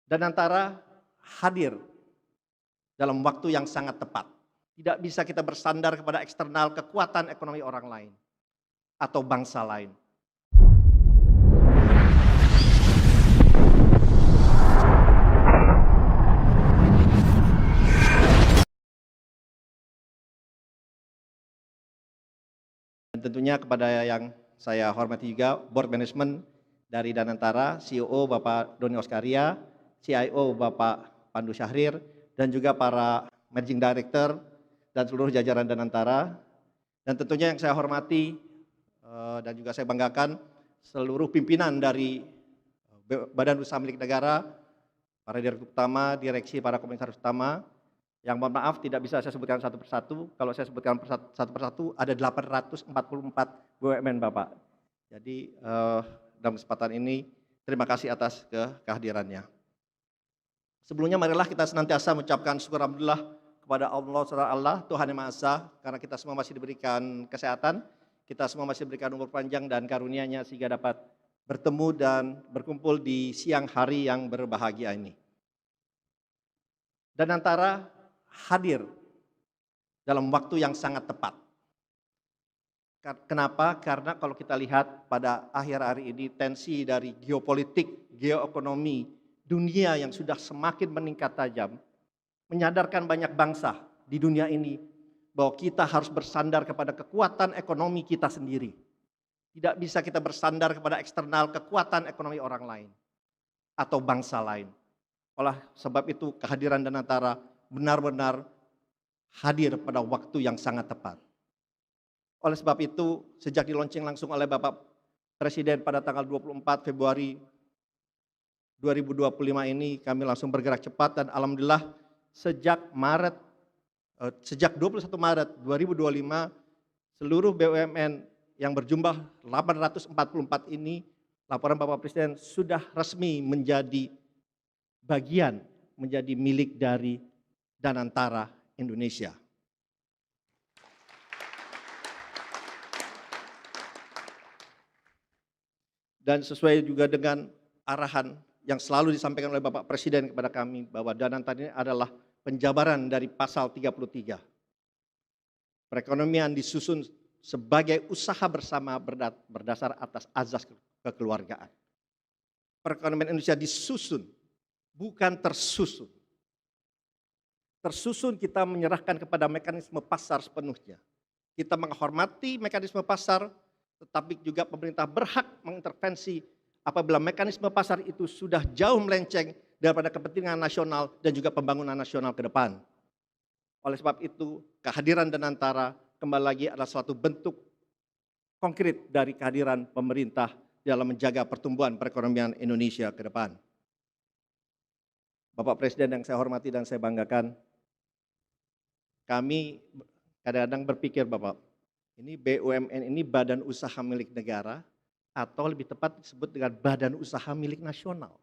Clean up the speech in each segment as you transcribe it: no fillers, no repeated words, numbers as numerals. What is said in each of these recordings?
Danantara hadir dalam waktu yang sangat tepat. Tidak bisa kita bersandar kepada eksternal kekuatan ekonomi orang lain atau bangsa lain. Dan tentunya kepada yang saya hormati juga, Board Management dari Danantara, CEO Bapak Doni Oskaria, CIO Bapak Pandu Syahrir, dan juga para Managing Director dan seluruh jajaran Danantara. Dan tentunya yang saya hormati dan juga saya banggakan seluruh pimpinan dari Badan Usaha Milik Negara, para direktur utama, direksi, para komisaris utama, yang mohon maaf tidak bisa saya sebutkan satu persatu. Kalau saya sebutkan satu persatu ada 844 BUMN Bapak. Jadi dalam kesempatan ini terima kasih atas kehadirannya. Sebelumnya marilah kita senantiasa mengucapkan syukur alhamdulillah kepada Allah Tuhan Yang Maha Esa, karena kita semua masih diberikan kesehatan, kita semua masih diberikan umur panjang dan karunia-Nya sehingga dapat bertemu dan berkumpul di siang hari yang berbahagia ini. Danantara hadir dalam waktu yang sangat tepat. Kenapa? Karena kalau kita lihat pada akhir hari ini tensi dari geopolitik, geoekonomi, dunia yang sudah semakin meningkat tajam, menyadarkan banyak bangsa di dunia ini bahwa kita harus bersandar kepada kekuatan ekonomi kita sendiri. Tidak bisa kita bersandar kepada eksternal kekuatan ekonomi orang lain atau bangsa lain. Oleh sebab itu kehadiran Danantara benar-benar hadir pada waktu yang sangat tepat. Oleh sebab itu, sejak dilaunching langsung oleh Bapak Presiden pada tanggal 24 Februari 2025 ini, kami langsung bergerak cepat dan alhamdulillah sejak 21 Maret 2025, seluruh BUMN yang berjumlah 844 ini, laporan Bapak Presiden sudah resmi menjadi bagian, menjadi milik dari Danantara Indonesia. Dan sesuai juga dengan arahan yang selalu disampaikan oleh Bapak Presiden kepada kami bahwa Danantara ini adalah penjabaran dari pasal 33. Perekonomian disusun sebagai usaha bersama berdasar atas azas kekeluargaan. Perekonomian Indonesia disusun, bukan tersusun. Tersusun kita menyerahkan kepada mekanisme pasar sepenuhnya. Kita menghormati mekanisme pasar, tetapi juga pemerintah berhak mengintervensi apabila mekanisme pasar itu sudah jauh melenceng daripada kepentingan nasional dan juga pembangunan nasional ke depan. Oleh sebab itu, kehadiran Danantara kembali lagi adalah suatu bentuk konkret dari kehadiran pemerintah dalam menjaga pertumbuhan perekonomian Indonesia ke depan. Bapak Presiden yang saya hormati dan saya banggakan, kami kadang-kadang berpikir Bapak, ini BUMN ini badan usaha milik negara atau lebih tepat disebut dengan badan usaha milik nasional.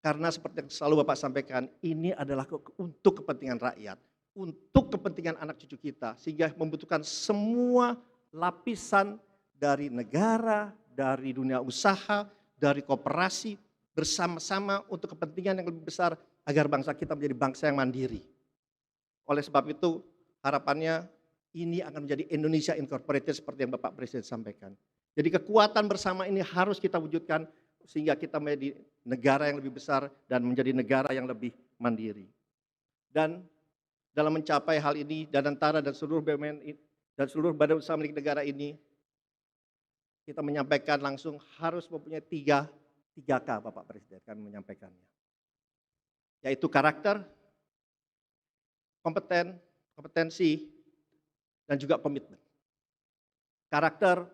Karena seperti yang selalu Bapak sampaikan, ini adalah untuk kepentingan rakyat, untuk kepentingan anak cucu kita, sehingga membutuhkan semua lapisan dari negara, dari dunia usaha, dari koperasi, bersama-sama untuk kepentingan yang lebih besar agar bangsa kita menjadi bangsa yang mandiri. Oleh sebab itu, harapannya ini akan menjadi Indonesia Incorporated seperti yang Bapak Presiden sampaikan. Jadi kekuatan bersama ini harus kita wujudkan sehingga kita menjadi negara yang lebih besar dan menjadi negara yang lebih mandiri. Dan dalam mencapai hal ini, Danantara dan seluruh BUMN dan seluruh badan usaha milik negara ini, kita menyampaikan langsung harus mempunyai 3K Bapak Presiden kami menyampaikannya. Yaitu karakter, kompetensi, dan juga komitmen. Karakter,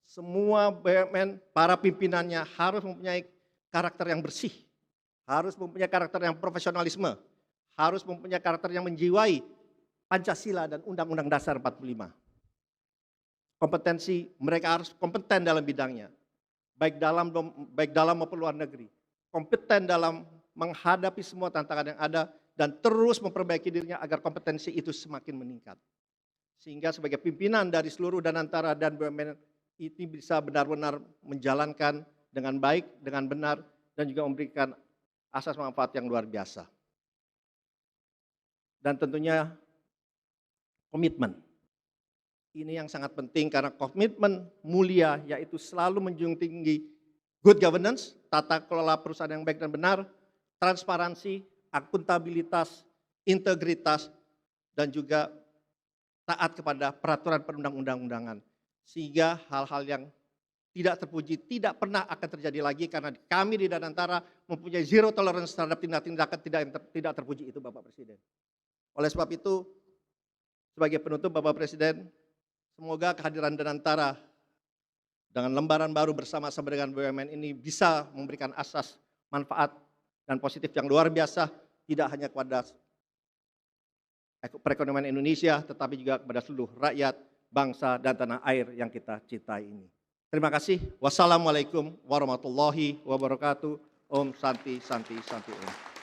semua BUMN, para pimpinannya harus mempunyai karakter yang bersih, harus mempunyai karakter yang profesionalisme, harus mempunyai karakter yang menjiwai Pancasila dan Undang-Undang Dasar 45. Kompetensi, mereka harus kompeten dalam bidangnya, baik dalam maupun luar negeri. Kompeten dalam menghadapi semua tantangan yang ada dan terus memperbaiki dirinya agar kompetensi itu semakin meningkat. Sehingga sebagai pimpinan dari seluruh Danantara dan BUMN ini bisa benar-benar menjalankan dengan baik, dengan benar, dan juga memberikan asas manfaat yang luar biasa. Dan tentunya komitmen. Ini yang sangat penting karena komitmen mulia yaitu selalu menjunjung tinggi good governance, tata kelola perusahaan yang baik dan benar, transparansi, akuntabilitas, integritas, dan juga taat kepada peraturan perundang-undangan. Sehingga hal-hal yang tidak terpuji tidak pernah akan terjadi lagi karena kami di Danantara mempunyai zero tolerance terhadap tindak-tindakan tidak terpuji itu Bapak Presiden. Oleh sebab itu, sebagai penutup Bapak Presiden, semoga kehadiran Danantara dengan lembaran baru bersama-sama dengan BUMN ini bisa memberikan asas manfaat dan positif yang luar biasa, tidak hanya kepada perekonomian Indonesia, tetapi juga kepada seluruh rakyat, bangsa, dan tanah air yang kita cintai ini. Terima kasih. Wassalamualaikum warahmatullahi wabarakatuh. Om Santi Santi Santi Om.